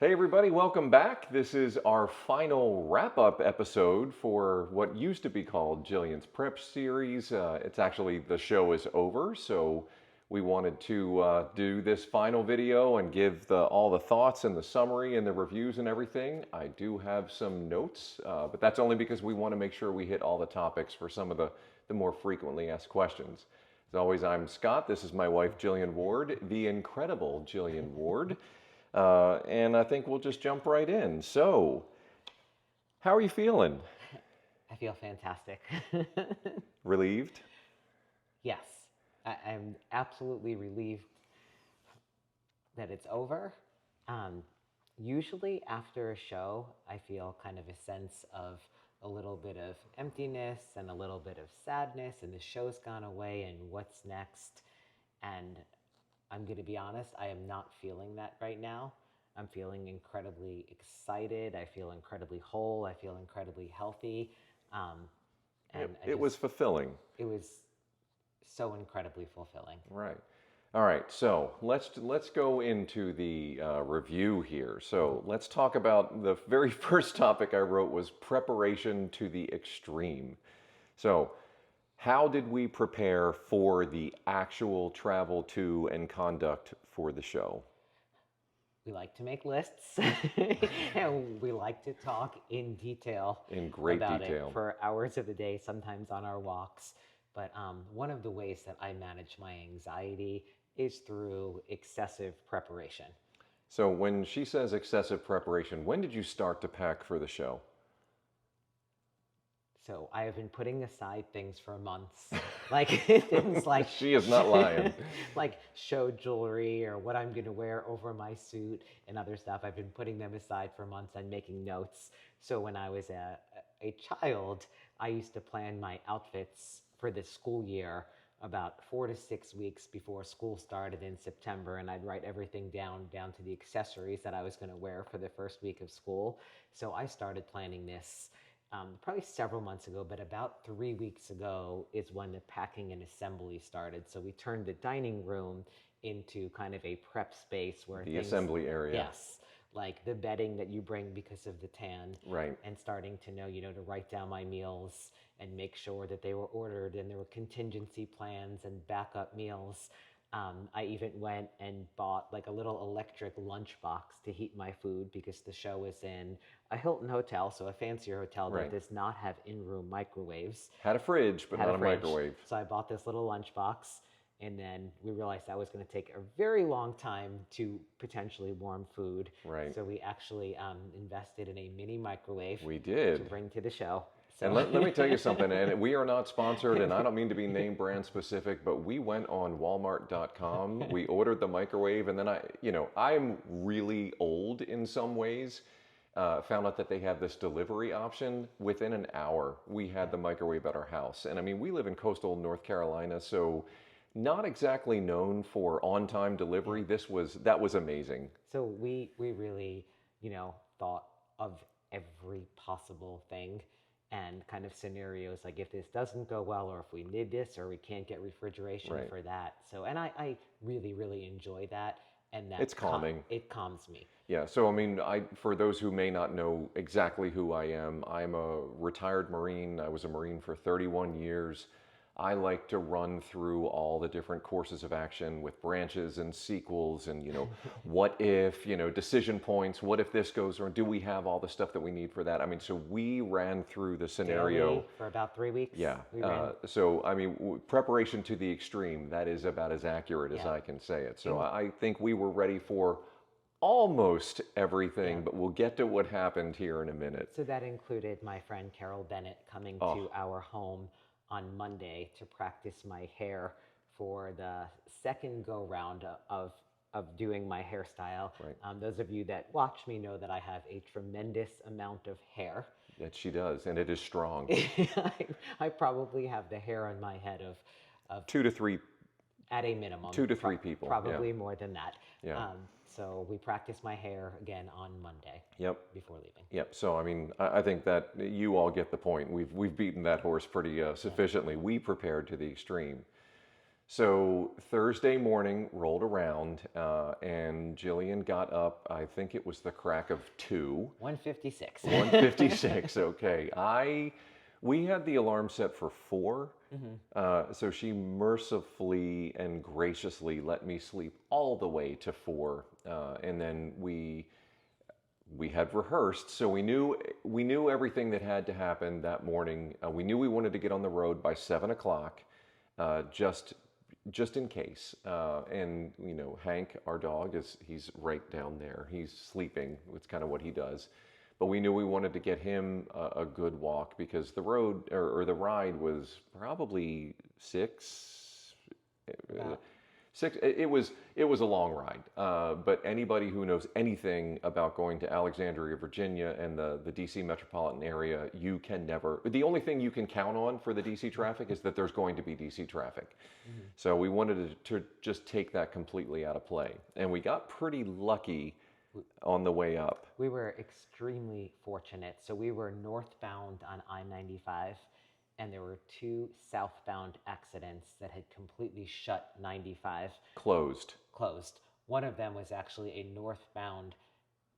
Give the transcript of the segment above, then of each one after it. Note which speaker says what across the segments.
Speaker 1: Hey everybody, welcome back. This is our final wrap-up episode for what used to be called Gillian's Prep Series. It's actually, the show is over, so we wanted to do this final video and give all the thoughts and the summary and the reviews and everything. I do have some notes, but that's only because we want to make sure we hit all the topics for some of the more frequently asked questions. As always, I'm Scott. This is my wife, Gillian Ward, the incredible Gillian Ward. And I think we'll just jump right in. So, how are you feeling?
Speaker 2: I feel fantastic.
Speaker 1: Relieved?
Speaker 2: Yes, I'm absolutely relieved that it's over. Usually after a show, I feel kind of a sense of a little bit of emptiness and a little bit of sadness, and the show's gone away, and what's next? And I'm going to be honest, I am not feeling that right now. I'm feeling incredibly excited. I feel incredibly whole. I feel incredibly healthy. And
Speaker 1: it was fulfilling.
Speaker 2: It was so incredibly fulfilling.
Speaker 1: Right. All right. So let's go into the review here. So let's talk about the very first topic I wrote was preparation to the extreme. So, how did we prepare for the actual travel to and conduct for the show?
Speaker 2: We like to make lists and we like to talk in detail.
Speaker 1: In great
Speaker 2: about
Speaker 1: detail.
Speaker 2: It for hours of the day, sometimes on our walks. But one of the ways that I manage my anxiety is through excessive preparation.
Speaker 1: So when she says excessive preparation, when did you start to pack for the show?
Speaker 2: So I have been putting aside things for months, like things like
Speaker 1: she is not lying,
Speaker 2: like show jewelry or what I'm going to wear over my suit and other stuff. I've been putting them aside for months and making notes. So when I was a child, I used to plan my outfits for the school year about 4 to 6 weeks before school started in September, and I'd write everything down to the accessories that I was going to wear for the first week of school. So I started planning this probably several months ago, but about 3 weeks ago is when the packing and assembly started. So we turned the dining room into kind of a prep space where
Speaker 1: the assembly area.
Speaker 2: Yes, like the bedding that you bring because of the tan.
Speaker 1: Right.
Speaker 2: And starting to know, to write down my meals and make sure that they were ordered and there were contingency plans and backup meals. I even went and bought like a little electric lunchbox to heat my food because the show was in a Hilton hotel, so a fancier hotel that does not have in-room microwaves.
Speaker 1: Had a fridge, but not a microwave.
Speaker 2: So I bought this little lunchbox, and then we realized that was going to take a very long time to potentially warm food.
Speaker 1: Right.
Speaker 2: So we actually invested in a mini microwave.
Speaker 1: We did.
Speaker 2: To bring to the show.
Speaker 1: So. And let me tell you something, and we are not sponsored, and I don't mean to be name brand specific, but we went on Walmart.com, we ordered the microwave, and then I'm really old in some ways. Found out that they have this delivery option. Within an hour, we had the microwave at our house. And I mean, we live in coastal North Carolina, so not exactly known for on-time delivery. That was amazing.
Speaker 2: So we really, thought of every possible thing and kind of scenarios, like if this doesn't go well, or if we need this, or we can't get refrigeration for that. So, and I really, really enjoy that. And that
Speaker 1: it's calming.
Speaker 2: It calms me.
Speaker 1: Yeah. So, I mean, for those who may not know exactly who I am, I'm a retired Marine. I was a Marine for 31 years. I like to run through all the different courses of action with branches and sequels and, what if, decision points, what if this goes wrong? Do we have all the stuff that we need for that? I mean, so we ran through the scenario.
Speaker 2: Daily for about 3 weeks.
Speaker 1: Yeah. So, I mean, preparation to the extreme, that is about as accurate as I can say it. So I think we were ready for almost everything, but we'll get to what happened here in a minute.
Speaker 2: So that included my friend Carol Bennett coming to our home on Monday to practice my hair for the second go round of doing my hairstyle.
Speaker 1: Right.
Speaker 2: Those of you that watch me know that I have a tremendous amount of hair.
Speaker 1: That she does, and it is strong.
Speaker 2: I probably have the hair on my head of
Speaker 1: 2 to 3.
Speaker 2: At a minimum.
Speaker 1: 2 to 3 people.
Speaker 2: Probably more than that.
Speaker 1: Yeah.
Speaker 2: So we practiced my hair again on Monday.
Speaker 1: Yep.
Speaker 2: Before leaving.
Speaker 1: Yep. So I mean, I think that you all get the point. We've beaten that horse pretty sufficiently. We prepared to the extreme. So Thursday morning rolled around, and Jillian got up. I think it was the crack of 2.
Speaker 2: 156.
Speaker 1: 156. Okay. We had the alarm set for 4. So she mercifully and graciously let me sleep all the way to 4. And then we had rehearsed, so we knew everything that had to happen that morning. We knew we wanted to get on the road by 7 o'clock, just in case. And Hank, our dog, he's right down there. He's sleeping. It's kind of what he does. But we knew we wanted to get him a good walk because the road or the ride was probably
Speaker 2: Wow.
Speaker 1: 6. It was a long ride. But anybody who knows anything about going to Alexandria, Virginia, and the DC metropolitan area, you can never. The only thing you can count on for the DC traffic is that there's going to be DC traffic. So we wanted to just take that completely out of play, and we got pretty lucky on the way up.
Speaker 2: We were extremely fortunate. So we were northbound on I-95, and there were 2 southbound accidents that had completely shut 95
Speaker 1: Closed.
Speaker 2: closed. One of them was actually a northbound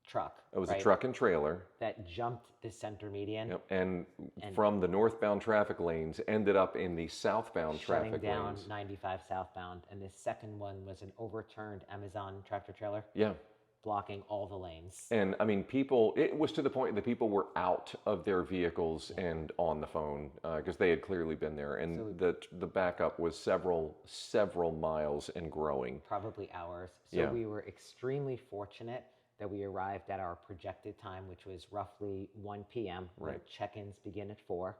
Speaker 2: truck.
Speaker 1: It was
Speaker 2: right,
Speaker 1: a truck and trailer.
Speaker 2: that jumped the center median,
Speaker 1: Yep. And
Speaker 2: and
Speaker 1: from the northbound traffic lanes ended up in the southbound
Speaker 2: shutting
Speaker 1: traffic
Speaker 2: down
Speaker 1: lanes.
Speaker 2: 95 southbound. And the second one was an overturned Amazon tractor trailer
Speaker 1: Yeah.
Speaker 2: blocking all the lanes.
Speaker 1: And I mean, it was to the point that people were out of their vehicles and on the phone because they had clearly been there. And the backup was several miles and growing.
Speaker 2: Probably hours. So
Speaker 1: Yeah.
Speaker 2: we were extremely fortunate that we arrived at our projected time, which was roughly 1 p.m. when
Speaker 1: Right.
Speaker 2: check-ins begin at 4.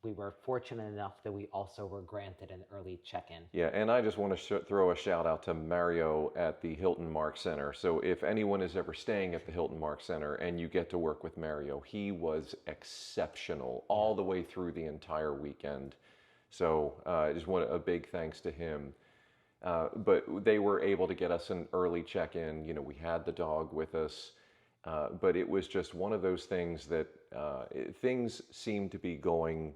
Speaker 2: We were fortunate enough that we also were granted an early check-in.
Speaker 1: Yeah, and I just want to throw a shout out to Mario at the Hilton Mark Center. So if anyone is ever staying at the Hilton Mark Center and you get to work with Mario, he was exceptional all the way through the entire weekend. So I just want a big thanks to him. But they were able to get us an early check-in. We had the dog with us, but it was just one of those things that things seemed to be going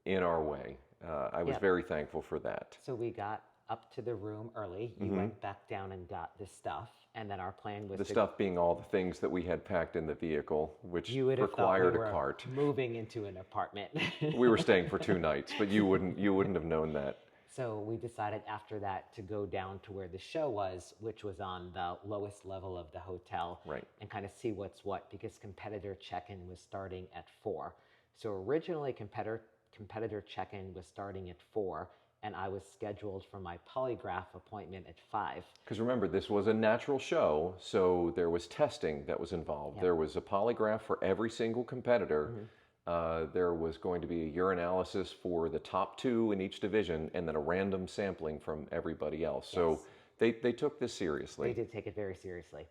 Speaker 1: in our way. I was
Speaker 2: Yep.
Speaker 1: very thankful for that.
Speaker 2: So we got up to the room early. You went back down and got the stuff, and then our plan was
Speaker 1: The
Speaker 2: to.
Speaker 1: stuff being all the things that we had packed in the vehicle, which
Speaker 2: You would have thought
Speaker 1: required
Speaker 2: we
Speaker 1: a
Speaker 2: were
Speaker 1: cart.
Speaker 2: moving into an apartment.
Speaker 1: We were staying for 2 nights, but you wouldn't have known that.
Speaker 2: So we decided after that to go down to where the show was, which was on the lowest level of the hotel,
Speaker 1: Right.
Speaker 2: and kind of see what's what, because competitor check-in was starting at 4. So originally competitor check-in was starting at 4, and I was scheduled for my polygraph appointment at 5.
Speaker 1: Because remember, this was a natural show, so there was testing that was involved. There was a polygraph for every single competitor. There was going to be a urinalysis for the top 2 in each division, and then a random sampling from everybody else. So they took this seriously.
Speaker 2: They did take it very seriously.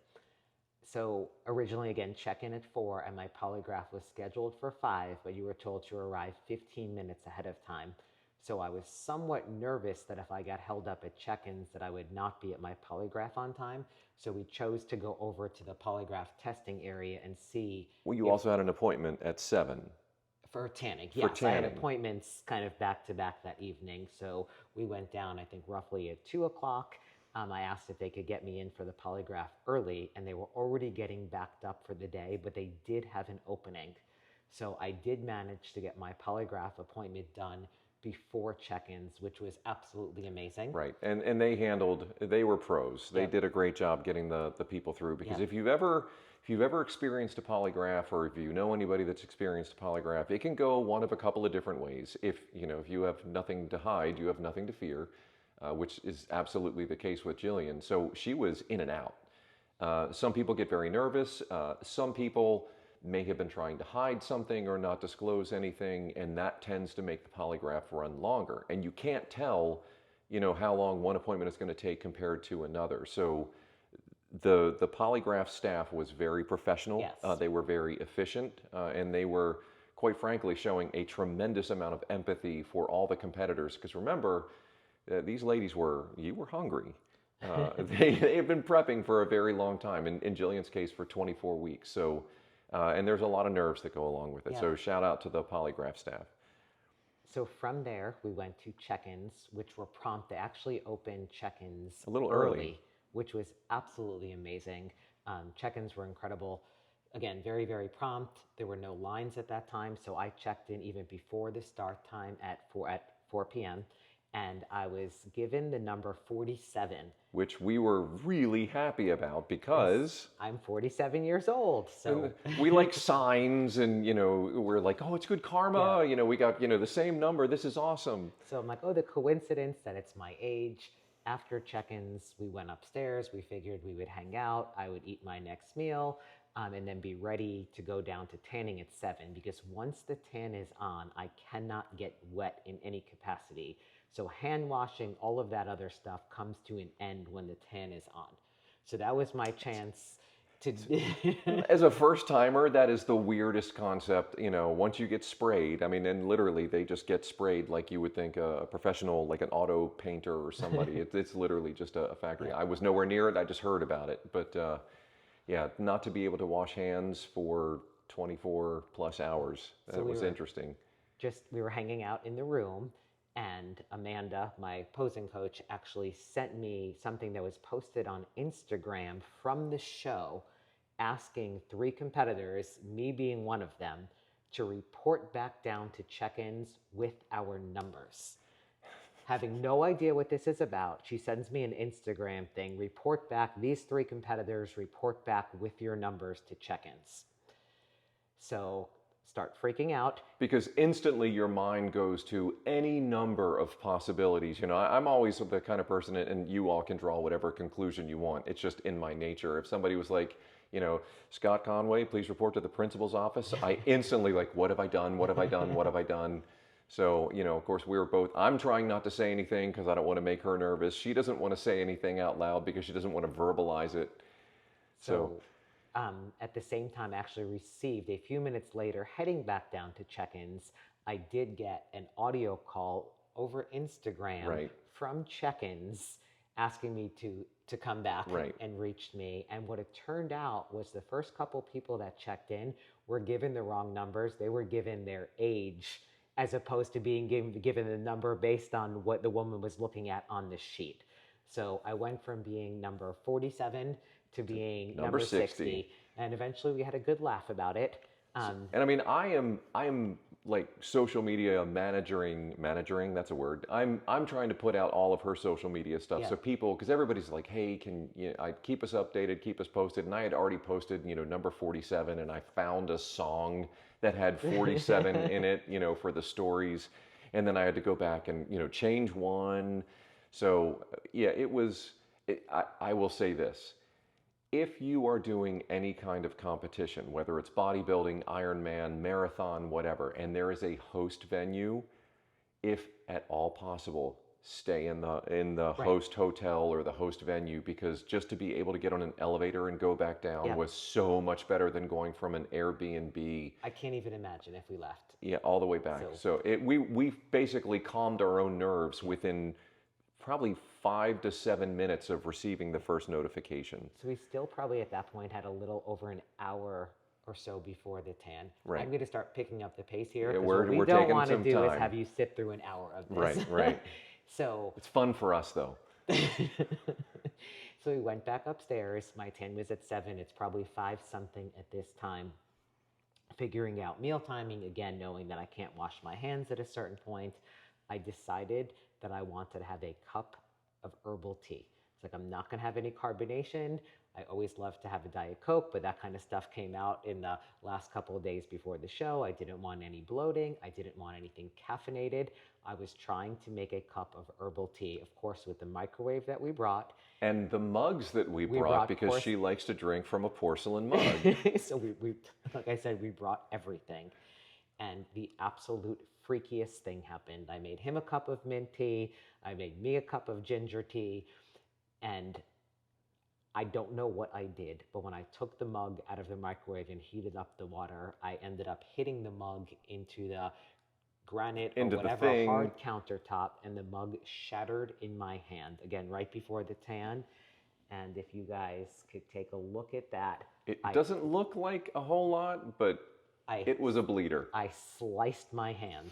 Speaker 2: So originally, again, check-in at 4, and my polygraph was scheduled for 5, but you were told to arrive 15 minutes ahead of time. So I was somewhat nervous that if I got held up at check-ins that I would not be at my polygraph on time. So we chose to go over to the polygraph testing area and see.
Speaker 1: Well, you also had an appointment at 7.
Speaker 2: For tanning, yes. I had appointments kind of back to back that evening. So we went down, I think, roughly at 2 o'clock. I asked if they could get me in for the polygraph early, and they were already getting backed up for the day, but they did have an opening. So I did manage to get my polygraph appointment done before check-ins, which was absolutely amazing.
Speaker 1: Right, and they were pros. They did a great job getting the people through, because if you've ever experienced a polygraph, or if you know anybody that's experienced a polygraph, it can go one of a couple of different ways. If you have nothing to hide, you have nothing to fear, which is absolutely the case with Gillian. So she was in and out. Some people get very nervous. Some people may have been trying to hide something or not disclose anything, and that tends to make the polygraph run longer. And you can't tell, how long one appointment is going to take compared to another. So the polygraph staff was very professional.
Speaker 2: Yes.
Speaker 1: They were very efficient, and they were, quite frankly, showing a tremendous amount of empathy for all the competitors. Because remember, these ladies were hungry. They have been prepping for a very long time. In Gillian's case, for 24 weeks. So, and there's a lot of nerves that go along with it.
Speaker 2: Yeah.
Speaker 1: So shout out to the polygraph staff.
Speaker 2: So from there, we went to check-ins, which were prompt. They actually opened check-ins
Speaker 1: A little early.
Speaker 2: early, which was absolutely amazing. Check-ins were incredible. Again, very, very prompt. There were no lines at that time, so I checked in even before the start time at 4 p.m. And I was given the number 47.
Speaker 1: Which we were really happy about
Speaker 2: Yes,
Speaker 1: because
Speaker 2: I'm 47 years old, so
Speaker 1: we like signs and, we're like, oh, it's good
Speaker 2: yeah.
Speaker 1: karma. We got, the same number. This is awesome.
Speaker 2: So I'm like, oh, the coincidence that it's my age. After check-ins, we went upstairs. We figured we would hang out. I would eat my next meal, and then be ready to go down to tanning at 7. Because once the tan is on, I cannot get wet in any capacity. So hand washing, all of that other stuff comes to an end when the tan is on. So that was my chance to.
Speaker 1: As a first timer, that is the weirdest concept. Once you get sprayed, I mean, and literally they just get sprayed like you would think a professional, like an auto painter or somebody. It's literally just a factory.
Speaker 2: Yeah.
Speaker 1: I was nowhere near it. I just heard about it. But yeah, not to be able to wash hands for 24 plus hours.
Speaker 2: So
Speaker 1: That
Speaker 2: we
Speaker 1: was
Speaker 2: were
Speaker 1: interesting.
Speaker 2: we were hanging out in the room, and Amanda, my posing coach, actually sent me something that was posted on Instagram from the show, asking 3 competitors, me being one of them, to report back down to check-ins with our numbers. Having no idea what this is about, she sends me an Instagram thing, report back, these 3 competitors, report back with your numbers to check-ins. So start freaking out.
Speaker 1: Because instantly your mind goes to any number of possibilities. I'm always the kind of person, and you all can draw whatever conclusion you want. It's just in my nature. If somebody was like, Scott Conway, please report to the principal's office, I instantly like, what have I done? What have I done? What have I done? So, of course, we were both, I'm trying not to say anything because I don't want to make her nervous. She doesn't want to say anything out loud because she doesn't want to verbalize it.
Speaker 2: So at the same time, I actually received a few minutes later, heading back down to check-ins, I did get an audio call over Instagram
Speaker 1: Right.
Speaker 2: from check-ins asking me to come back
Speaker 1: Right.
Speaker 2: and reached me. And what it turned out was the first couple people that checked in were given the wrong numbers. They were given their age as opposed to being given the number based on what the woman was looking at on the sheet. So I went from being number 47 to being number 60. And eventually we had a good laugh about it.
Speaker 1: And I mean, I am like social media managing, that's a word. I'm trying to put out all of her social media stuff.
Speaker 2: Yeah.
Speaker 1: So people, because everybody's like, hey, can I keep us updated, keep us posted. And I had already posted, number 47, and I found a song that had 47 in it, for the stories. And then I had to go back and, change one. So yeah, I will say this. If you are doing any kind of competition, whether it's bodybuilding, Ironman, marathon, whatever, and there is a host venue, if at all possible, stay in the
Speaker 2: Right.
Speaker 1: host hotel or the host venue, because just to be able to get on an elevator and go back down
Speaker 2: Yeah.
Speaker 1: was so much better than going from an Airbnb.
Speaker 2: I can't even imagine if we left.
Speaker 1: Yeah, all the way back. So we basically calmed our own nerves within probably 5 to 7 minutes of receiving the first notification.
Speaker 2: So we still probably at that point had a little over an hour or so before the tan.
Speaker 1: Right.
Speaker 2: I'm going to start picking up the pace here.
Speaker 1: Yeah,
Speaker 2: 'cause
Speaker 1: we're
Speaker 2: what we don't
Speaker 1: taking
Speaker 2: want to
Speaker 1: some
Speaker 2: do is
Speaker 1: time.
Speaker 2: have you sit through an hour of this.
Speaker 1: Right, right.
Speaker 2: So
Speaker 1: It's fun for us though.
Speaker 2: so we went back upstairs. My tan was at 7. It's probably 5 something at this time. Figuring out meal timing, again, knowing that I can't wash my hands at a certain point, I decided that I wanted to have a cup of herbal tea. It's like, I'm not going to have any carbonation. I always love to have a Diet Coke, but that kind of stuff came out in the last couple of days before the show. I didn't want any bloating. I didn't want anything caffeinated. I was trying to make a cup of herbal tea, of course, with the microwave that we brought.
Speaker 1: And the mugs that we brought because she likes to drink from a porcelain mug.
Speaker 2: So we, like I said, we brought everything. And the absolute freakiest thing happened. I made him a cup of mint tea. I made me a cup of ginger tea. And I don't know what I did, but when I took the mug out of the microwave and heated up the water, I ended up hitting the mug into the granite
Speaker 1: Into
Speaker 2: or
Speaker 1: the
Speaker 2: whatever
Speaker 1: thing.
Speaker 2: hard countertop, and the mug shattered in my hand. Again, right before the tan. And if you guys could take a look at that.
Speaker 1: It doesn't look like a whole lot, but it was a bleeder.
Speaker 2: I sliced my hand.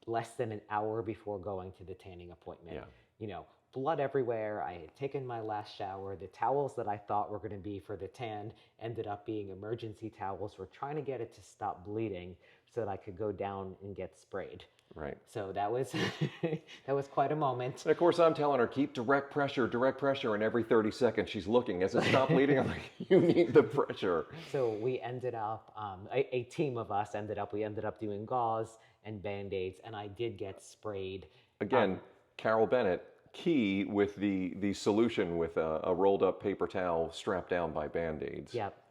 Speaker 2: less than an hour before going to the tanning appointment.
Speaker 1: Yeah.
Speaker 2: You know, blood everywhere. I had taken my last shower. The towels that I thought were going to be for the tan ended up being emergency towels. We're trying to get it to stop bleeding so that I could go down and get sprayed.
Speaker 1: Right.
Speaker 2: So that was that was quite a moment.
Speaker 1: And of course, I'm telling her, keep direct pressure, and every 30 seconds she's looking. As it stopped bleeding, I'm like, you need the pressure.
Speaker 2: So we ended up, a team of us we ended up doing gauze and Band-Aids, and I did get sprayed.
Speaker 1: Again, Carol Bennett, key with the solution with a rolled up paper towel strapped down by Band-Aids.
Speaker 2: Yep.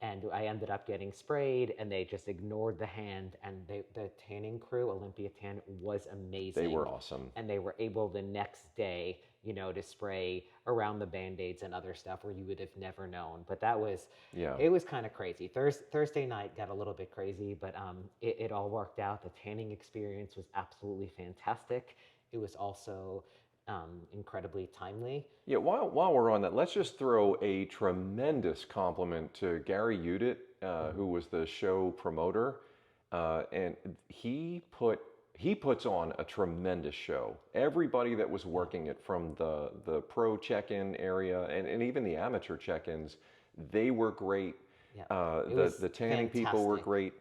Speaker 2: And I ended up getting sprayed, and they just ignored the hand. And the tanning crew, Olympia Tan, was amazing.
Speaker 1: They were awesome.
Speaker 2: And they were able the next day, you know, to spray around the Band-Aids and other stuff where you would have never known. But that was, it was kind of crazy. Thursday night got a little bit crazy, but it all worked out. The tanning experience was absolutely fantastic. It was also incredibly timely.
Speaker 1: Yeah, while we're on that, let's just throw a tremendous compliment to Gary Udit, who was the show promoter, and he puts on a tremendous show. Everybody that was working it, from the pro check-in area and even the amateur check-ins, they were great.
Speaker 2: Yeah,
Speaker 1: The tanning people were great.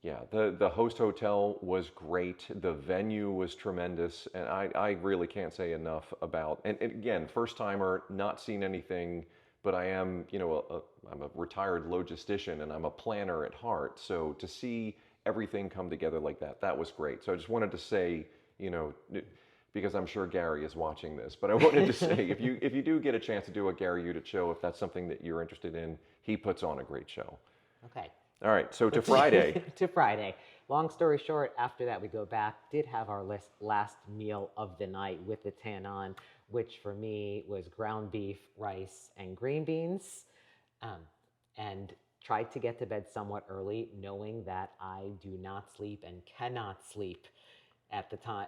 Speaker 1: Yeah, the host hotel was great. The venue was tremendous, and I really can't say enough about. And again, first timer, not seen anything, but I am, you know, I'm a retired logistician and I'm a planner at heart. So to see everything come together like that was great. So I just wanted to say, you know, because I'm sure Gary is watching this, but I wanted to say, if you do get a chance to do a Gary Udit show, if that's something that you're interested in, he puts on a great show.
Speaker 2: Okay.
Speaker 1: All right, so to Friday.
Speaker 2: To Friday. Long story short, after that we go back, did have our last meal of the night with the tan on, which for me was ground beef, rice, and green beans, and tried to get to bed somewhat early, knowing that I do not sleep and cannot sleep at the time.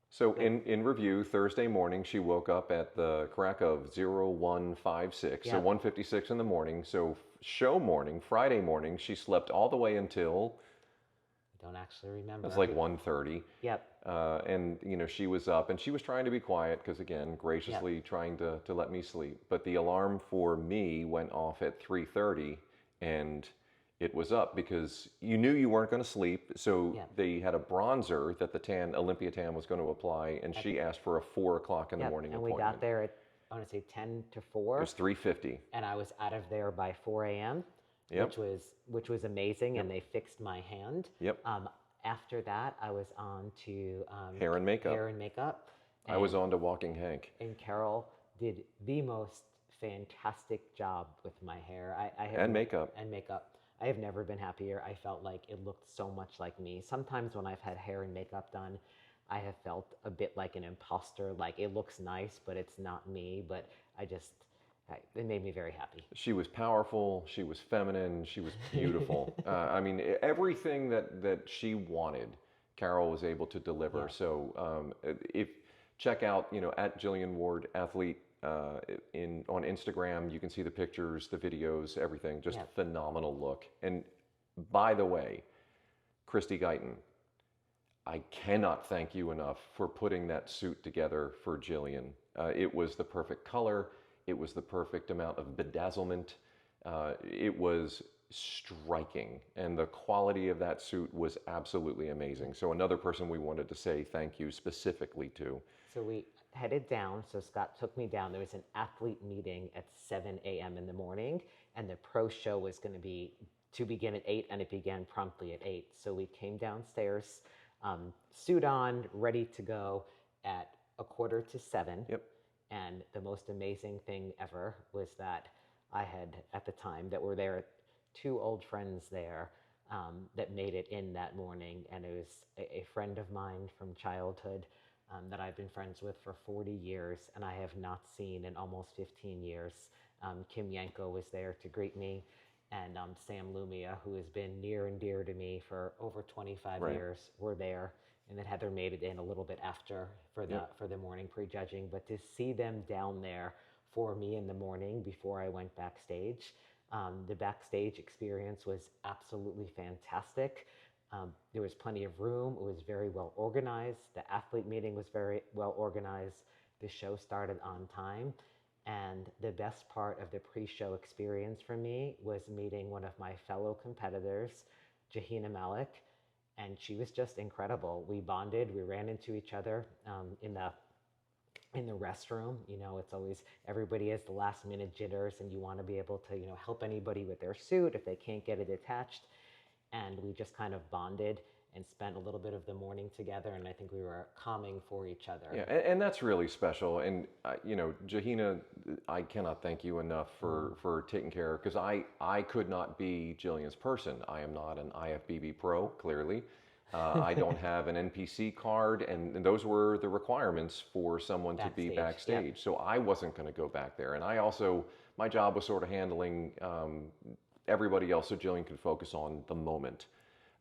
Speaker 1: So in review, Thursday morning, she woke up at the crack of 0156, so 1:56 in the morning. So show morning, Friday morning, she slept all the way until,
Speaker 2: I don't actually remember.
Speaker 1: it was like 1:30.
Speaker 2: Yep.
Speaker 1: And you know, she was up and she was trying to be quiet because, again, graciously trying to let me sleep. But the alarm for me went off at 3:30, and it was up because you knew you weren't going to sleep. So they had a bronzer that the Olympia Tan was going to apply, and she asked for a 4 o'clock in the morning appointment.
Speaker 2: And we got there at, I want to say 10 to 4.
Speaker 1: It was 3:50.
Speaker 2: And I was out of there by 4 a.m., which was amazing, and they fixed my hand.
Speaker 1: Yep.
Speaker 2: After that, I was on to
Speaker 1: hair and
Speaker 2: makeup.
Speaker 1: I was on to Walking Hank.
Speaker 2: And Carol did the most fantastic job with my hair.
Speaker 1: And makeup.
Speaker 2: I have never been happier. I felt like it looked so much like me. Sometimes when I've had hair and makeup done, I have felt a bit like an imposter, like it looks nice, but it's not me. But it made me very happy.
Speaker 1: She was powerful, she was feminine, she was beautiful. I mean, everything that she wanted, Carol was able to deliver. Yeah. So if check out, you know, at Gillian Ward Athlete on Instagram, you can see the pictures, the videos, everything. Just phenomenal look. And by the way, Christy Guyton, I cannot thank you enough for putting that suit together for Gillian. It was the perfect color. It was the perfect amount of bedazzlement. It was striking, and the quality of that suit was absolutely amazing. So another person we wanted to say thank you specifically to.
Speaker 2: So we headed down. So Scott took me down. There was an athlete meeting at 7 a.m. in the morning, and the pro show was going to begin at 8, and it began promptly at 8. So we came downstairs, suit on, ready to go at 6:45.
Speaker 1: Yep.
Speaker 2: And the most amazing thing ever was that I had, at the time that were there, 2 old friends there that made it in that morning. And it was a friend of mine from childhood that I've been friends with for 40 years, and I have not seen in almost 15 years. Kim Yanko was there to greet me, and Sam Lumia, who has been near and dear to me for over 25 years, were there. And then Heather made it in a little bit after for the morning prejudging. But to see them down there for me in the morning before I went backstage, the backstage experience was absolutely fantastic. There was plenty of room. It was very well organized. The athlete meeting was very well organized. The show started on time. And the best part of the pre-show experience for me was meeting one of my fellow competitors, Jahina Malik, and she was just incredible. We bonded. We ran into each other in the restroom. You know, it's always everybody has the last minute jitters, and you want to be able to help anybody with their suit if they can't get it attached. And we just kind of bonded and spent a little bit of the morning together, and I think we were calming for each other.
Speaker 1: Yeah, and that's really special. And Jahina, I cannot thank you enough for taking care of, because I could not be Gillian's person. I am not an IFBB pro, clearly. I don't have an NPC card, and those were the requirements for someone to be backstage.
Speaker 2: Yep.
Speaker 1: So I wasn't going to go back there. And I also, my job was sort of handling everybody else so Gillian could focus on the moment.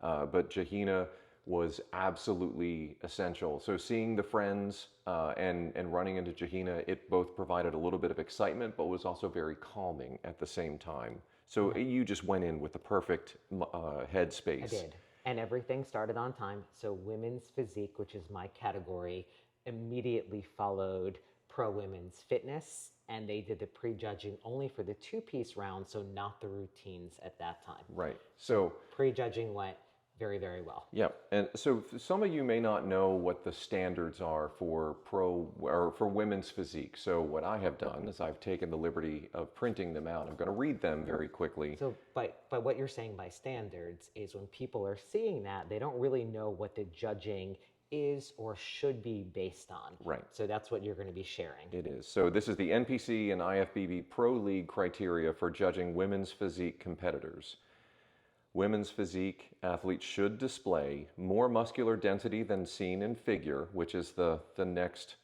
Speaker 1: But Jahina was absolutely essential. So seeing the friends and running into Jahina, it both provided a little bit of excitement, but was also very calming at the same time. So you just went in with the perfect headspace.
Speaker 2: I did. And everything started on time. So women's physique, which is my category, immediately followed pro women's fitness. And they did the prejudging only for the two-piece round, so not the routines at that time.
Speaker 1: Right. So
Speaker 2: prejudging went very, very well.
Speaker 1: Yeah, and so some of you may not know what the standards are for women's physique. So what I have done is I've taken the liberty of printing them out. I'm going to read them very quickly.
Speaker 2: So, but what you're saying by standards is when people are seeing that, they don't really know what the judging is or should be based on.
Speaker 1: Right.
Speaker 2: So that's what you're going to be sharing.
Speaker 1: It is. So this is the NPC and IFBB Pro League criteria for judging women's physique competitors. Women's physique athletes should display more muscular density than seen in figure, which is the next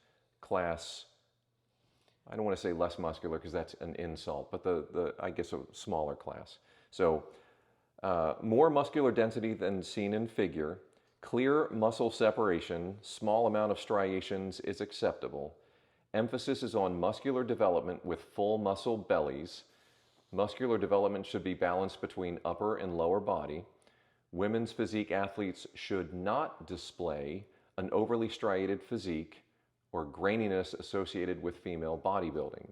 Speaker 1: class. I don't want to say less muscular because that's an insult, but the I guess a smaller class. So more muscular density than seen in figure, clear muscle separation, small amount of striations is acceptable. Emphasis is on muscular development with full muscle bellies. Muscular development should be balanced between upper and lower body. Women's physique athletes should not display an overly striated physique or graininess associated with female bodybuilding.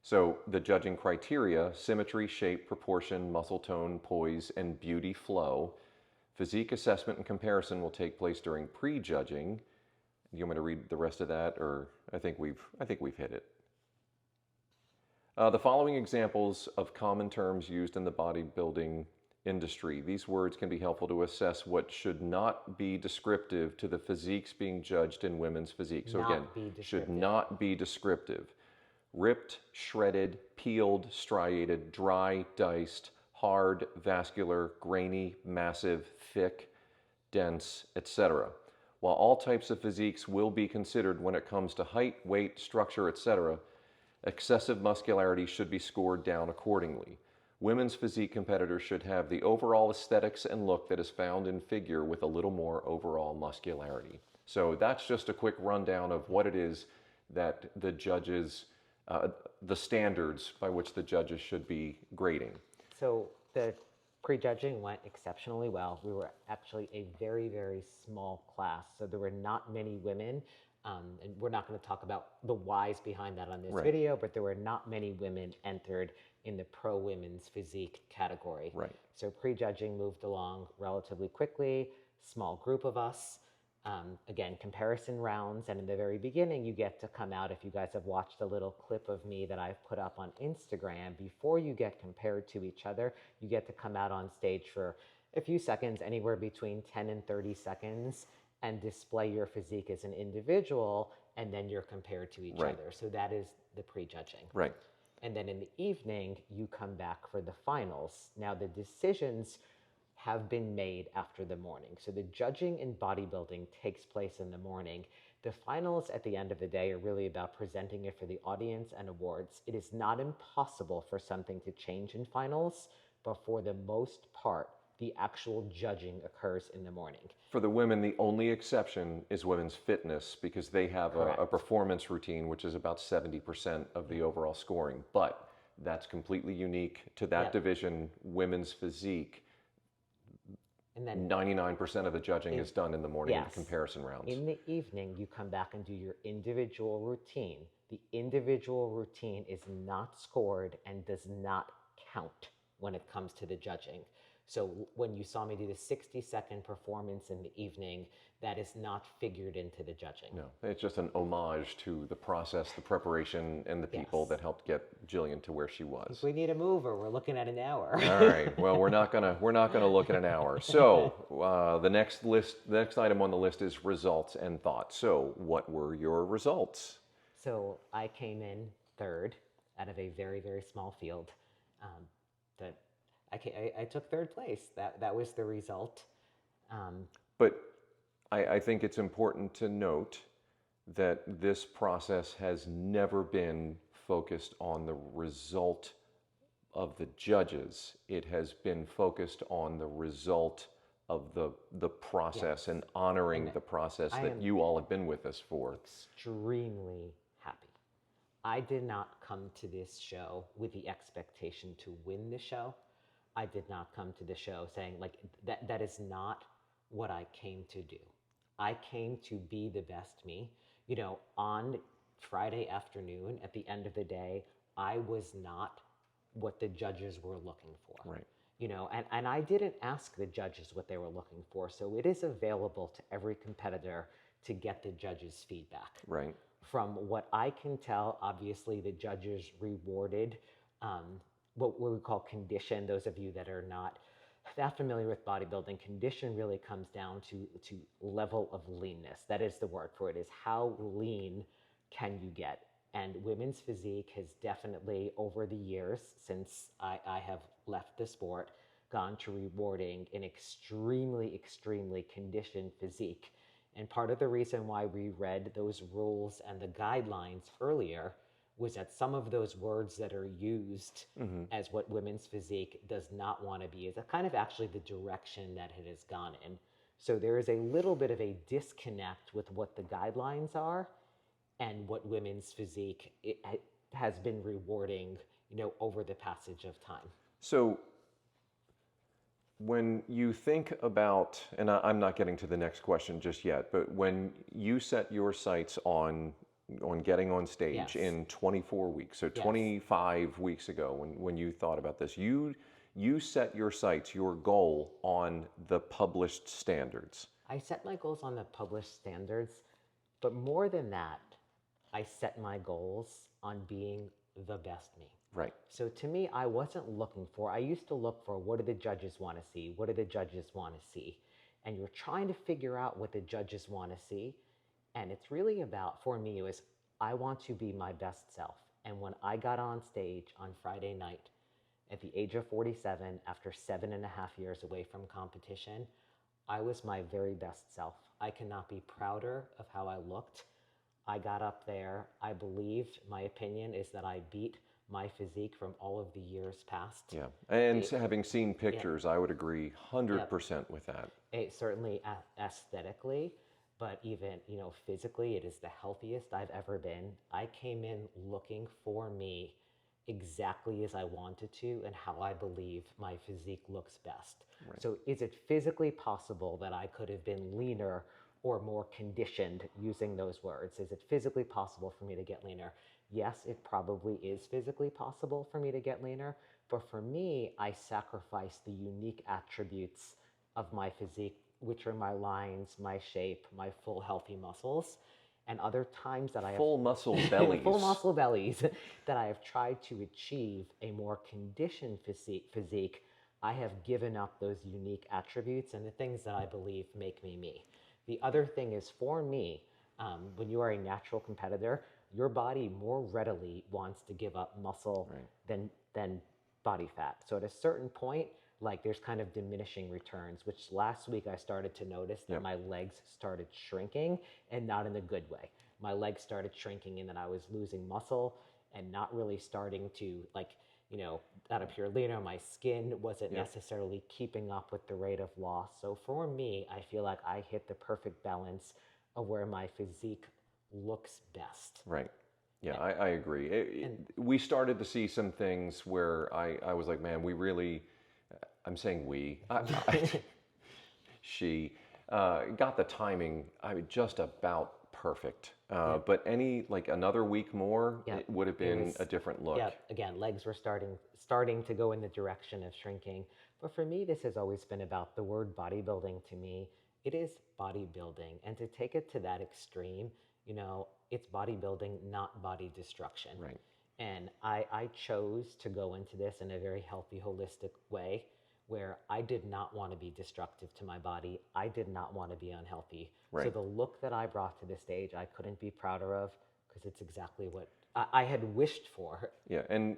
Speaker 1: So the judging criteria: symmetry, shape, proportion, muscle tone, poise, and beauty flow. Physique assessment and comparison will take place during prejudging. You want me to read the rest of that, or I think we've hit it. The following examples of common terms used in the bodybuilding industry. These words can be helpful to assess what should not be descriptive to the physiques being judged in women's physique. So again, should not be descriptive. Ripped, shredded, peeled, striated, dry, diced, hard, vascular, grainy, massive, thick, dense, etc. While all types of physiques will be considered when it comes to height, weight, structure, etc., excessive muscularity should be scored down accordingly. Women's physique competitors should have the overall aesthetics and look that is found in figure with a little more overall muscularity. So that's just a quick rundown of what it is that the judges, the standards by which the judges should be grading.
Speaker 2: So the prejudging went exceptionally well. We were actually a very, very small class, so there were not many women. And we're not going to talk about the whys behind that on this video, but there were not many women entered in the pro women's physique category.
Speaker 1: Right.
Speaker 2: So prejudging moved along relatively quickly, small group of us. Again, comparison rounds, and in the very beginning, you get to come out, if you guys have watched a little clip of me that I've put up on Instagram, before you get compared to each other, you get to come out on stage for a few seconds, anywhere between 10 and 30 seconds, and display your physique as an individual, and then you're compared to each other. So that is the prejudging.
Speaker 1: Right.
Speaker 2: And then in the evening, you come back for the finals. Now the decisions have been made after the morning. So the judging in bodybuilding takes place in the morning. The finals at the end of the day are really about presenting it for the audience and awards. It is not impossible for something to change in finals, but for the most part, the actual judging occurs in the morning.
Speaker 1: For the women, the only exception is women's fitness, because they have a performance routine, which is about 70% of the overall scoring. But that's completely unique to that division. Women's physique,
Speaker 2: And then
Speaker 1: 99% of the judging is done in the morning of the
Speaker 2: yes,
Speaker 1: comparison rounds.
Speaker 2: in the evening, you come back and do your individual routine. The individual routine is not scored and does not count when it comes to the judging. So when you saw me do the 60-second performance in the evening, that is not figured into the judging.
Speaker 1: No, it's just an homage to the process, the preparation, and the people
Speaker 2: Yes.
Speaker 1: that helped get Gillian to where she was.
Speaker 2: If we need a mover, we're looking at an hour.
Speaker 1: All right. Well, we're not gonna look at an hour. So the next item on the list is results and thoughts. So, what were your results?
Speaker 2: So I came in third out of a very, very small field. Um, that I took third place. That was the result.
Speaker 1: But I think it's important to note that this process has never been focused on the result of the judges. It has been focused on the result of the process and honoring the process that you all have been with us for.
Speaker 2: Extremely happy. I did not come to this show with the expectation to win the show. I did not come to the show saying like that is not what I came to do. I came to be the best me. You know, on Friday afternoon, at the end of the day, I was not what the judges were looking for.
Speaker 1: Right.
Speaker 2: You know, and I didn't ask the judges what they were looking for. So it is available to every competitor to get the judges' feedback.
Speaker 1: Right.
Speaker 2: From what I can tell, obviously the judges rewarded what we call condition. Those of you that are not that familiar with bodybuilding, condition really comes down to level of leanness. That is the word for it, is how lean can you get? And women's physique has definitely, over the years since I have left the sport, gone to rewarding an extremely, extremely conditioned physique. And part of the reason why we read those rules and the guidelines earlier was that some of those words that are used as what women's physique does not want to be is a kind of actually the direction that it has gone in. So there is a little bit of a disconnect with what the guidelines are and what women's physique has been rewarding, you know, over the passage of time.
Speaker 1: So when you think about, and I'm not getting to the next question just yet, but when you set your sights on getting on stage in 24 weeks, so 25 weeks ago, when you thought about this, you set your sights, your goal on the published standards.
Speaker 2: I set my goals on the published standards, but more than that, I set my goals on being the best me.
Speaker 1: Right.
Speaker 2: So to me, I wasn't looking for, I used to look for what do the judges want to see? What do the judges want to see? And you're trying to figure out what the judges want to see. And it's really about, for me, it was, I want to be my best self. And when I got on stage on Friday night at the age of 47, after 7.5 years away from competition, I was my very best self. I cannot be prouder of how I looked. I got up there. I believe, my opinion is that I beat my physique from all of the years past.
Speaker 1: Yeah, and having seen pictures, I would agree 100% with that.
Speaker 2: It certainly aesthetically, but even, you know, physically, it is the healthiest I've ever been. I came in looking for me exactly as I wanted to and how I believe my physique looks best. Right. So is it physically possible that I could have been leaner or more conditioned, using those words? Is it physically possible for me to get leaner? Yes, it probably is physically possible for me to get leaner, but for me, I sacrifice the unique attributes of my physique, which are my lines, my shape, my full healthy muscles, and other times that I have
Speaker 1: full muscle bellies,
Speaker 2: full muscle bellies that I have tried to achieve a more conditioned physique. I have given up those unique attributes and the things that I believe make me me. The other thing is, for me, when you are a natural competitor, your body more readily wants to give up muscle than body fat. So at a certain point, like, there's kind of diminishing returns, which last week I started to notice that my legs started shrinking, and not in a good way. My legs started shrinking and then I was losing muscle and not really starting to, like, you know, out of pure leaner, my skin wasn't necessarily keeping up with the rate of loss. So for me, I feel like I hit the perfect balance of where my physique looks best.
Speaker 1: Right. Yeah, I agree. We started to see some things where I was like, man, we really, I'm saying we, She got the timing, just about perfect.
Speaker 2: Yeah.
Speaker 1: But like another week more,
Speaker 2: Yeah.
Speaker 1: it would have
Speaker 2: It
Speaker 1: been
Speaker 2: was,
Speaker 1: a different look.
Speaker 2: yeah, again, legs were starting to go in the direction of shrinking. But for me, this has always been about the word bodybuilding to me. It is bodybuilding. And to take it to that extreme, it's bodybuilding, not body destruction.
Speaker 1: Right.
Speaker 2: And I chose to go into this in a very healthy, holistic way where I did not want to be destructive to my body. I did not want to be unhealthy. So
Speaker 1: Right.
Speaker 2: the look that I brought to the stage, I couldn't be prouder of because it's exactly what I had wished for.
Speaker 1: Yeah, and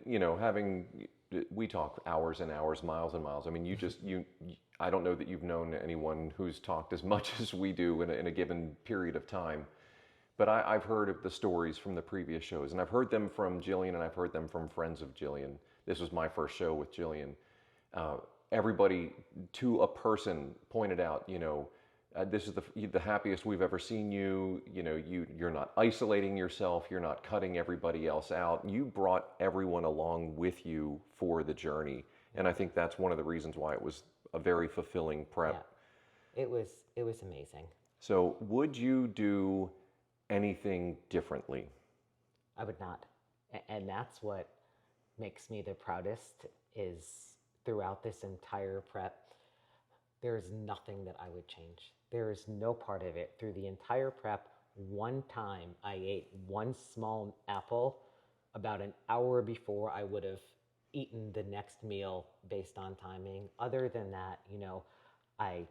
Speaker 1: we talk hours and hours, miles and miles. I mean, I don't know that you've known anyone who's talked as much as we do in a given period of time. But I've heard of the stories from the previous shows, and I've heard them from Gillian, and I've heard them from friends of Gillian. This was my first show with Gillian. Everybody, to a person, pointed out, this is the happiest we've ever seen you. You're not isolating yourself. You're not cutting everybody else out. You brought everyone along with you for the journey, and I think that's one of the reasons why it was a very fulfilling prep.
Speaker 2: Yeah, it was amazing.
Speaker 1: So, would you do anything differently?
Speaker 2: I would not. And that's what makes me the proudest is throughout this entire prep, there is nothing that I would change. There is no part of it. Through the entire prep, one time I ate one small apple about an hour before I would have eaten the next meal based on timing. Other than that, I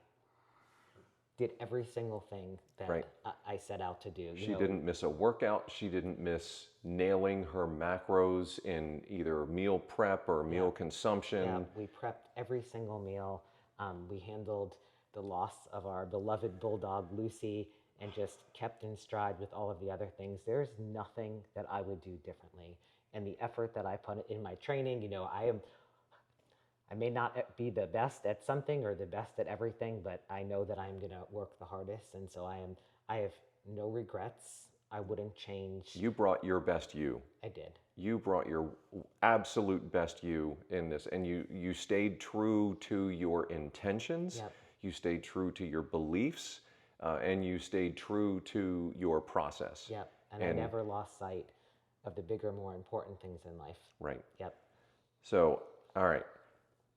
Speaker 2: did every single thing that
Speaker 1: Right.
Speaker 2: I set out to do.
Speaker 1: She didn't miss a workout. She didn't miss nailing her macros in either meal prep or meal consumption.
Speaker 2: Yeah, we prepped every single meal. We handled the loss of our beloved bulldog, Lucy, and just kept in stride with all of the other things. There's nothing that I would do differently. And the effort that I put in my training, I may not be the best at something or the best at everything, but I know that I'm going to work the hardest. And so I have no regrets. I wouldn't change.
Speaker 1: You brought your best you.
Speaker 2: I did.
Speaker 1: You brought your absolute best you in this, and you stayed true to your intentions.
Speaker 2: Yep.
Speaker 1: You stayed true to your beliefs, and you stayed true to your process.
Speaker 2: Yep. And I never lost sight of the bigger, more important things in life.
Speaker 1: Right.
Speaker 2: Yep.
Speaker 1: So, all right.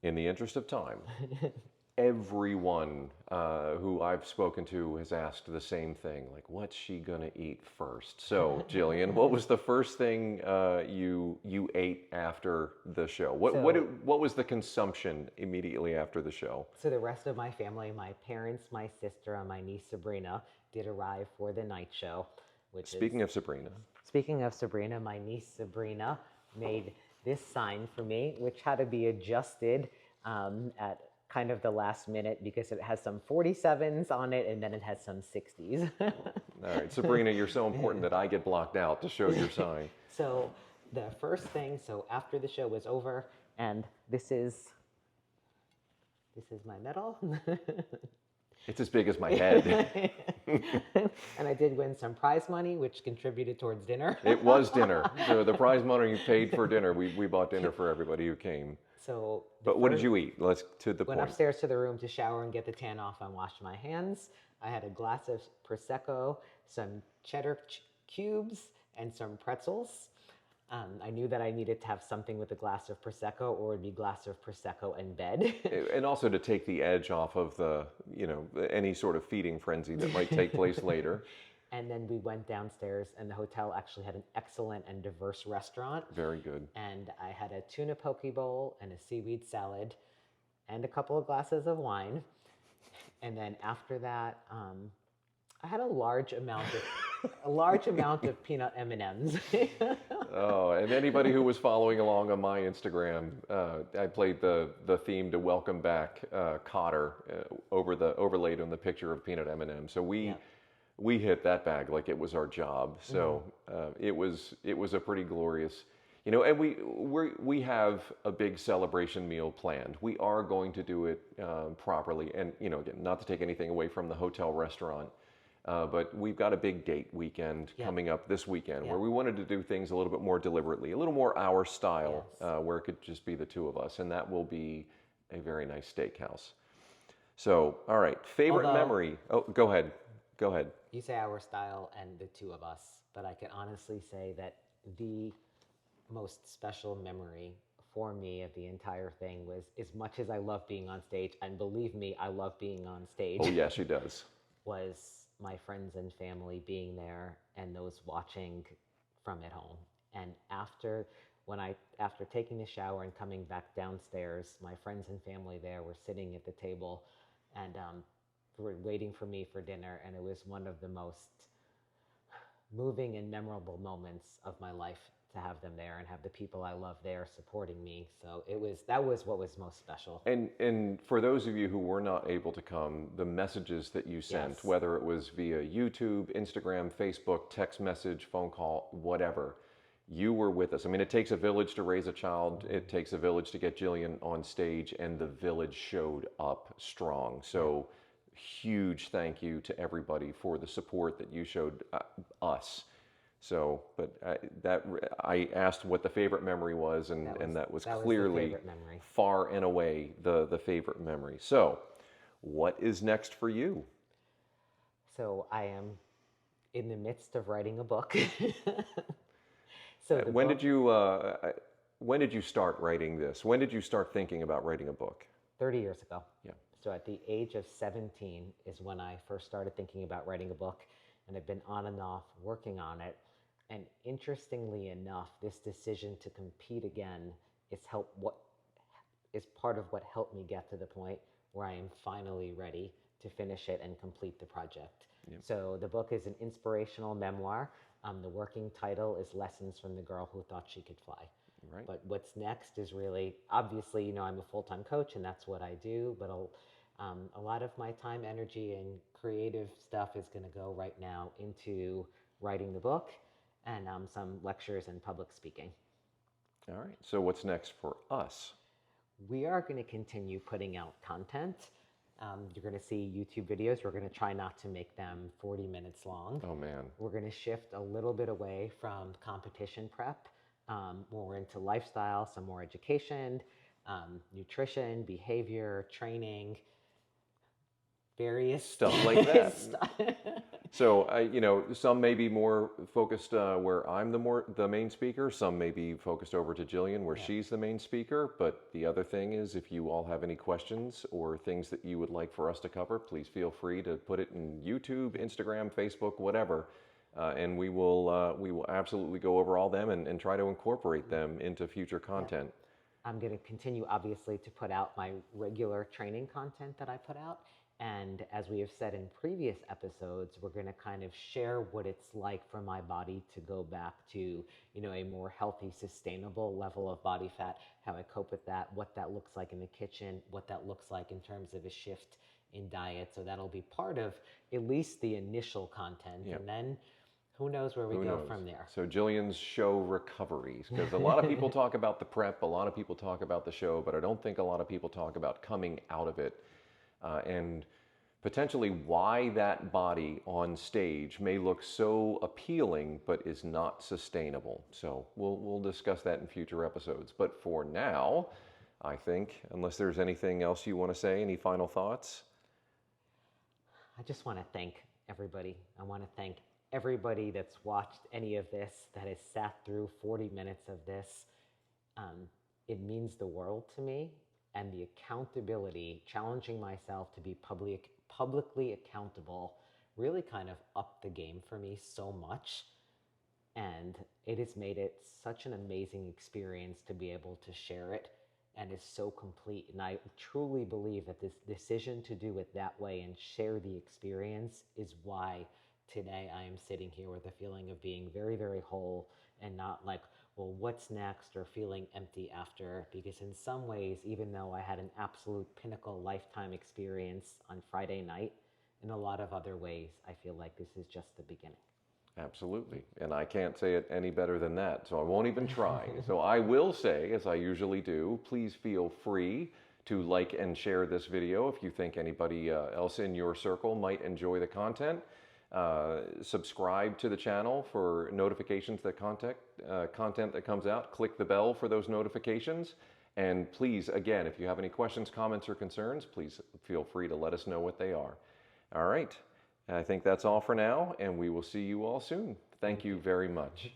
Speaker 1: In the interest of time, everyone who I've spoken to has asked the same thing, like, what's she gonna eat first? So, Gillian, what was the first thing you ate after the show? What was the consumption immediately after the show?
Speaker 2: So the rest of my family, my parents, my sister, and my niece Sabrina did arrive for the night show.
Speaker 1: Speaking of Sabrina,
Speaker 2: my niece Sabrina made this sign for me, which had to be adjusted at kind of the last minute because it has some 47s on it and then it has some 60s.
Speaker 1: all right, Sabrina, you're so important that I get blocked out to show your sign.
Speaker 2: So the first thing, after the show was over, and this is my medal.
Speaker 1: It's as big as my head.
Speaker 2: And I did win some prize money, which contributed towards dinner.
Speaker 1: It was dinner. So the prize money you paid for dinner. We bought dinner for everybody who came. But what did you eat? Let's to the point.
Speaker 2: Went upstairs to the room to shower and get the tan off and wash my hands. I had a glass of Prosecco, some cheddar cubes, and some pretzels. I knew that I needed to have something with a glass of Prosecco, or it would be a glass of Prosecco in bed.
Speaker 1: And also to take the edge off of any sort of feeding frenzy that might take place later.
Speaker 2: And then we went downstairs, and the hotel actually had an excellent and diverse restaurant.
Speaker 1: Very good.
Speaker 2: And I had a tuna poke bowl and a seaweed salad and a couple of glasses of wine. And then after that, I had a large amount of peanut M&Ms.
Speaker 1: Oh, and anybody who was following along on my Instagram, I played the theme to welcome back Cotter overlaid on the picture of peanut M&Ms. So we hit that bag like it was our job. So it was a pretty glorious, and we have a big celebration meal planned. We are going to do it properly, and again, not to take anything away from the hotel restaurant. But we've got a big date weekend coming up this weekend where we wanted to do things a little bit more deliberately, a little more our style, where it could just be the two of us. And that will be a very nice steakhouse. So, all right, favorite
Speaker 2: Although
Speaker 1: memory. Oh, go ahead. Go ahead.
Speaker 2: you say our style and the two of us, but I can honestly say that the most special memory for me of the entire thing was, as much as I love being on stage, and believe me, I love being on
Speaker 1: Oh,
Speaker 2: stage,
Speaker 1: yeah, she does.
Speaker 2: was my friends and family being there and those watching from at home. And after taking a shower and coming back downstairs, my friends and family there were sitting at the table and were waiting for me for dinner, and it was one of the most moving and memorable moments of my life to have them there and have the people I love there supporting me. So that was what was most special.
Speaker 1: And for those of you who were not able to come, the messages that you sent,
Speaker 2: Yes.
Speaker 1: whether it was via YouTube, Instagram, Facebook, text message, phone call, whatever, you were with us. I mean, it takes a village to raise a child. It takes a village to get Gillian on stage, and the village showed up strong. So huge thank you to everybody for the support that you showed us. So, but I asked what the favorite memory was, and that was
Speaker 2: That was the
Speaker 1: clearly
Speaker 2: favorite memory.
Speaker 1: far and away the favorite memory. So, what is next for you?
Speaker 2: So I am in the midst of writing a book. So the
Speaker 1: When did
Speaker 2: book,
Speaker 1: you when did you start writing this? When did you start thinking about writing a book?
Speaker 2: 30 years ago.
Speaker 1: Yeah.
Speaker 2: So at the age of 17 is when I first started thinking about writing a book, and I've been on and off working on it. And interestingly enough, this decision to compete again is part of what helped me get to the point where I am finally ready to finish it and complete the project.
Speaker 1: Yep.
Speaker 2: So the book is an inspirational memoir. The working title is Lessons from the Girl Who Thought She Could Fly.
Speaker 1: Right.
Speaker 2: But what's next is really, obviously, I'm a full-time coach and that's what I do, but a lot of my time, energy, and creative stuff is going to go right now into writing the book and some lectures and public speaking.
Speaker 1: All right. So what's next for us?
Speaker 2: We are going to continue putting out content. You're going to see YouTube videos. We're going to try not to make them 40 minutes long.
Speaker 1: Oh man.
Speaker 2: We're going to shift a little bit away from competition prep, more into lifestyle, some more education, nutrition, behavior, training, various
Speaker 1: Stuff like that.
Speaker 2: stuff.
Speaker 1: So, some may be more focused where I'm the main speaker. Some may be focused over to Gillian where she's the main speaker. But the other thing is, if you all have any questions or things that you would like for us to cover, please feel free to put it in YouTube, Instagram, Facebook, whatever, and we will absolutely go over all them and try to incorporate them into future content.
Speaker 2: I'm going to continue, obviously, to put out my regular training content that I put out. And as we have said in previous episodes, we're going to kind of share what it's like for my body to go back to, a more healthy, sustainable level of body fat, how I cope with that, what that looks like in the kitchen, what that looks like in terms of a shift in diet. So that'll be part of at least the initial content.
Speaker 1: Yeah.
Speaker 2: And then who knows where we go from there.
Speaker 1: So Gillian's show recoveries, because a lot of people talk about the prep, a lot of people talk about the show, but I don't think a lot of people talk about coming out of it. And potentially why that body on stage may look so appealing but is not sustainable. So we'll discuss that in future episodes. But for now, I think, unless there's anything else you want to say, any final thoughts?
Speaker 2: I just want to thank everybody. I want to thank everybody that's watched any of this, that has sat through 40 minutes of this. It means the world to me. And the accountability, challenging myself to be publicly accountable, really kind of upped the game for me so much. And it has made it such an amazing experience to be able to share it, and is so complete. And I truly believe that this decision to do it that way and share the experience is why today I am sitting here with a feeling of being very, very whole and not like, well, what's next, or feeling empty after. Because in some ways, even though I had an absolute pinnacle lifetime experience on Friday night, in a lot of other ways, I feel like this is just the beginning.
Speaker 1: Absolutely. And I can't say it any better than that, so I won't even try. So I will say, as I usually do, please feel free to like and share this video if you think anybody else in your circle might enjoy the content. Subscribe to the channel for notifications that content that comes out. Click the bell for those notifications. And please, again, if you have any questions, comments, or concerns, please feel free to let us know what they are. All right. I think that's all for now, and we will see you all soon. Thank you very much.